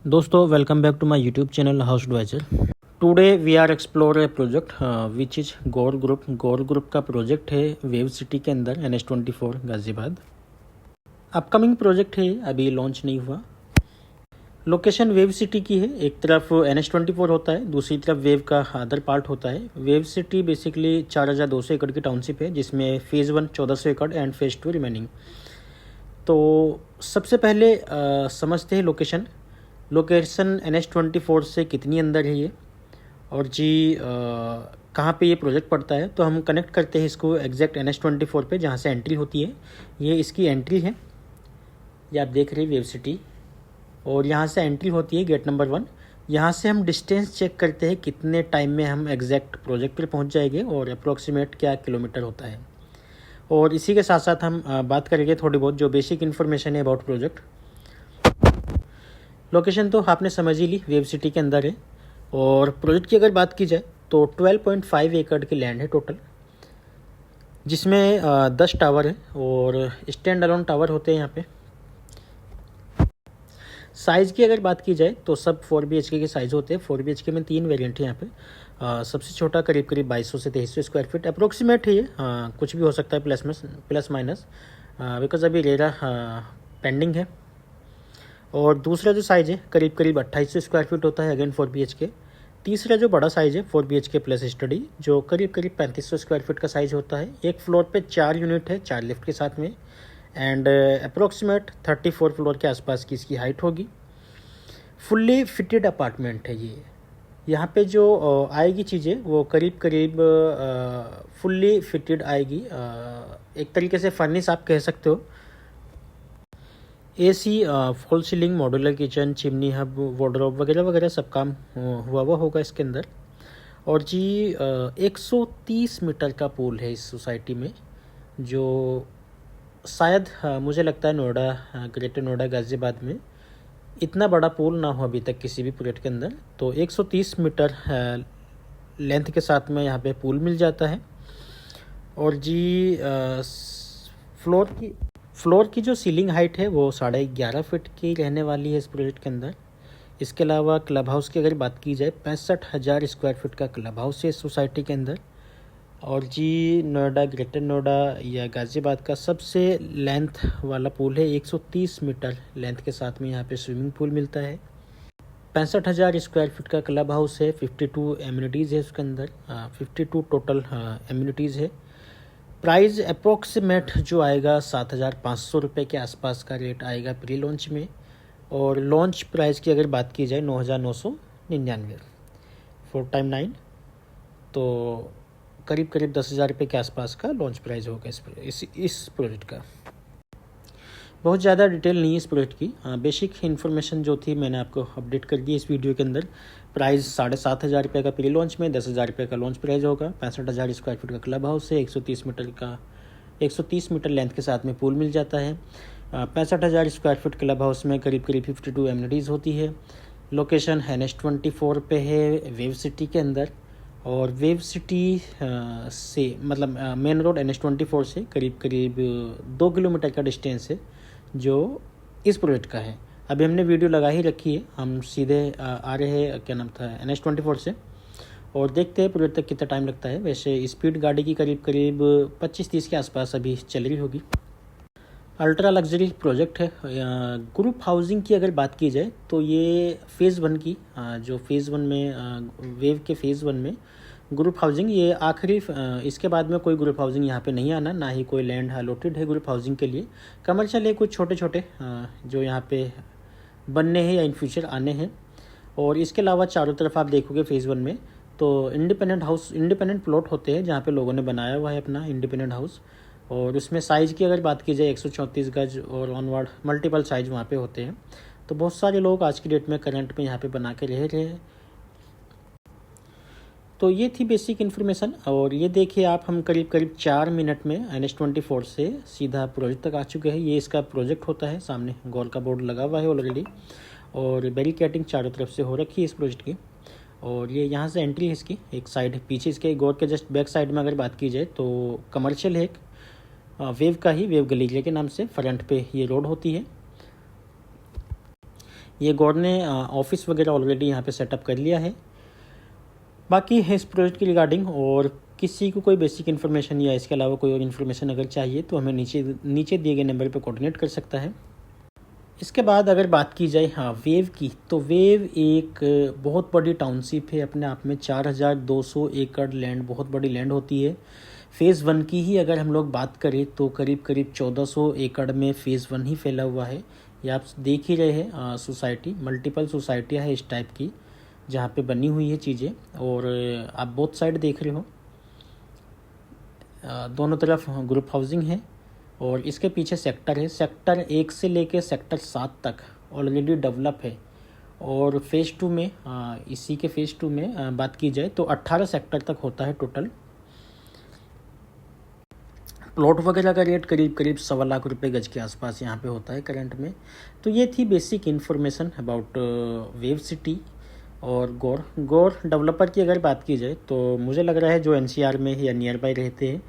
दोस्तों welcome back to my YouTube channel house advisor. Today we are explore a project which is Gaur group का project है wave city के अंदर NH24 Ghaziabad. Upcoming project है, अभी launch नहीं हुआ। लोकेशन वेव सिटी की है, एक तरफ NH24 होता है, दूसरी तरफ वेव का अदर पार्ट होता है। वेव सिटी बेसिकली 4200 एकड़ की टाउनशिप है, जिसमें फेज़ 1 1400 एकड़ एंड फेज़ 2 रिमेनिंग। तो सबसे पहले समझते हैं लोकेशन NH24 से कितनी अंदर है ये, और जी कहाँ पे ये प्रोजेक्ट पड़ता है। तो हम कनेक्ट करते हैं इसको एग्जैक्ट NH24 पे, जहाँ से एंट्री होती है। ये इसकी एंट्री है, ये आप देख रहे हैं वेव सिटी, और यहाँ से एंट्री होती है गेट नंबर 1। यहाँ से हम डिस्टेंस चेक करते हैं कितने टाइम में हम एग्जैक्ट प्रोजेक्ट पर पहुँच जाएंगे और अप्रोक्सीमेट क्या किलोमीटर होता है। और इसी के साथ साथ हम बात करेंगे थोड़ी बहुत जो बेसिक इन्फॉर्मेशन है अबाउट प्रोजेक्ट। लोकेशन तो आपने समझ ही ली, वेव सिटी के अंदर है। और प्रोजेक्ट की अगर बात की जाए तो 12.5 एकड़ की लैंड है टोटल, जिसमें 10 टावर है और स्टैंड अलोन टावर होते हैं यहाँ पे। साइज़ की अगर बात की जाए तो सब 4 BHK के साइज़ होते हैं। 4 BHK में 3 वेरिएंट है यहाँ पे। सबसे छोटा करीब 2200 से 2300 स्क्वायर फीट अप्रोक्सीमेट है ये। कुछ भी हो सकता है प्लस माइनस, बिकॉज अभी रेरा पेंडिंग है। और दूसरा जो साइज़ है करीब 2800 स्क्वायर फीट होता है, अगेन 4 BHK। तीसरा जो बड़ा साइज़ है 4 BHK प्लस स्टडी, जो करीब 3500 स्क्वायर फीट का साइज़ होता है। एक फ्लोर पे 4 यूनिट है, 4 लिफ्ट के साथ में, एंड अप्रोक्सीमेट 34 फ्लोर के आसपास की इसकी हाइट होगी। फुल्ली फिटेड अपार्टमेंट है ये। यहाँ पे जो आएगी चीज़ें वो करीब फुल्ली फिटेड आएगी। एक तरीके से फर्निश आप कह सकते हो। AC, fall ceiling, modular kitchen, chimney hub, wardrobe वगैरह वगैरह सब काम हुआ होगा इसके अंदर। और जी 130 मीटर का पूल है इस सोसाइटी में, जो शायद मुझे लगता है नोएडा, ग्रेटर नोएडा गाज़ियाबाद में इतना बड़ा पूल ना हो अभी तक किसी भी प्रोजेक्ट के अंदर। तो 130 मीटर लेंथ के साथ में यहाँ पे पूल मिल जाता है। और जी फ्लोर की जो सीलिंग हाइट है वो 11.5 फीट की रहने वाली है इस प्रोजेक्ट के अंदर। इसके अलावा क्लब हाउस की अगर बात की जाए 65,000 स्क्वायर फीट का क्लब हाउस है इस सोसाइटी के अंदर। और जी नोएडा, ग्रेटर नोएडा या गाज़ियाबाद का सबसे लेंथ वाला पूल है। 130 मीटर लेंथ के साथ में यहाँ पे स्विमिंग पूल मिलता है। 65,000 स्क्वायर फीट का क्लब हाउस है। 52 एम्यूनिटीज़ है उसके अंदर, 52 टोटल एम्यूनिटीज़ है। प्राइस अप्रोक्सीमेट जो आएगा 7,500 रुपये के आसपास का रेट आएगा प्री लॉन्च में। और लॉन्च प्राइस की अगर बात की जाए 9,999 4 टाइम 9, तो करीब 10,000 रुपये के आसपास का लॉन्च प्राइस होगा इस प्रोजेक्ट का। बहुत ज़्यादा डिटेल नहीं है इस प्रोजेक्ट की, बेसिक इन्फॉर्मेशन जो थी मैंने आपको अपडेट कर दी इस वीडियो के अंदर। प्राइस 7,500 रुपये का प्री लॉन्च में, 10,000 रुपये का लॉन्च प्राइस होगा। 65,000 स्क्वायर फीट का क्लब हाउस है। 130 मीटर लेंथ के साथ में पूल मिल जाता है। 65,000 स्क्वायर फीट क्लब हाउस में करीब 52 एम्यूनिटीज़ होती है। लोकेशन NH24 पे है, वेव सिटी के अंदर। और वेव सिटी से मतलब मेन रोड NH24 से करीब 2 किलोमीटर का डिस्टेंस है जो इस प्रोजेक्ट का है। अभी हमने वीडियो लगा ही रखी है, हम सीधे आ रहे हैं क्या नाम था NH24 से, और देखते हैं प्रोजेक्ट तक कितना टाइम लगता है। वैसे स्पीड गाड़ी की करीब 25-30 के आसपास अभी चल रही होगी। अल्ट्रा लग्जरी प्रोजेक्ट है। ग्रुप हाउसिंग की अगर बात की जाए तो ये फेज़ 1 की, जो फेज़ 1 में वेव के फेज़ 1 में ग्रुप हाउसिंग ये आखिरी, इसके बाद में कोई ग्रुप हाउसिंग यहाँ पे नहीं आना, ना ही कोई लैंड अलॉटेड है ग्रुप हाउसिंग के लिए। कमर्शियल है कुछ छोटे जो यहाँ पे बनने हैं या इन फ्यूचर आने हैं। और इसके अलावा चारों तरफ आप देखोगे फेज़ 1 में तो इंडिपेंडेंट प्लॉट होते हैं जहाँ पे लोगों ने बनाया हुआ है अपना इंडिपेंडेंट हाउस। और उसमें साइज़ की अगर बात की जाए 134 गज और ऑनवर्ड मल्टीपल साइज़ वहाँ पे होते हैं। तो बहुत सारे लोग आज की डेट में करंट में यहाँ पे बना के रह रहे हैं। तो ये थी बेसिक इन्फॉर्मेशन। और ये देखिए आप, हम करीब 4 मिनट में NH24 से सीधा प्रोजेक्ट तक आ चुके हैं। ये इसका प्रोजेक्ट होता है, सामने गोल का बोर्ड लगा हुआ है ऑलरेडी, और बैरिकेडिंग चारों तरफ से हो रखी है इस प्रोजेक्ट की। और ये यहाँ से एंट्री है इसकी, एक साइड पीछे इसके गोर के जस्ट बैक साइड में अगर बात की जाए तो कमर्शियल है एक, वेव का ही, वेव गलीजे के नाम से फ्रंट पे ये रोड होती है। ये गौर ने ऑफिस वगैरह ऑलरेडी यहाँ पे सेटअप कर लिया है। बाकी है इस प्रोजेक्ट के रिगार्डिंग, और किसी को कोई बेसिक इन्फॉर्मेशन या इसके अलावा कोई और इन्फॉर्मेशन अगर चाहिए तो हमें नीचे दिए गए नंबर पे कोऑर्डिनेट कर सकता है। इसके बाद अगर बात की जाए वेव की, तो वेव एक बहुत बड़ी टाउनशिप है अपने आप में। 4200 एकड़ लैंड, बहुत बड़ी लैंड होती है। फ़ेज़ 1 की ही अगर हम लोग बात करें तो करीब 1400 एकड़ में फ़ेज़ 1 ही फैला हुआ है। ये आप देख ही रहे हैं, सोसाइटी, मल्टीपल सोसाइटियाँ हैं इस टाइप की जहाँ पे बनी हुई है चीज़ें। और आप बोथ साइड देख रहे हो, दोनों तरफ ग्रुप हाउसिंग है। और इसके पीछे सेक्टर है, सेक्टर 1 से लेके सेक्टर 7 तक ऑलरेडी डेवलप है। और फ़ेज़ 2 में इसी के फ़ेज़ 2 में बात की जाए तो 18 सेक्टर तक होता है टोटल। प्लॉट वगैरह का रेट करीब 1.25 लाख रुपए गज के आसपास यहाँ पे होता है करंट में। तो ये थी basic information about wave city और गौर डेवलपर की अगर बात की जाए तो मुझे लग रहा है जो एनसीआर में या नियर बाई रहते हैं,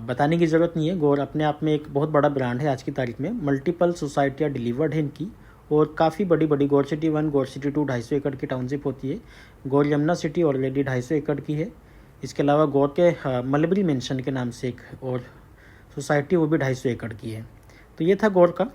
बताने की ज़रूरत नहीं है। गौर अपने आप में एक बहुत बड़ा ब्रांड है आज की तारीख में। मल्टीपल सोसाइटियाँ डिलीवर्ड हैं इनकी, और काफ़ी बड़ी बड़ी गौर सिटी 1, गौर सिटी 2 250 एकड़ की टाउनशिप होती है। गौर यमुना सिटी ऑलरेडी 250 एकड़ की है। इसके अलावा गौर के मलबरी मेंशन के नाम से एक और सोसाइटी, वो भी 250 एकड़ की है। तो ये था गौर का।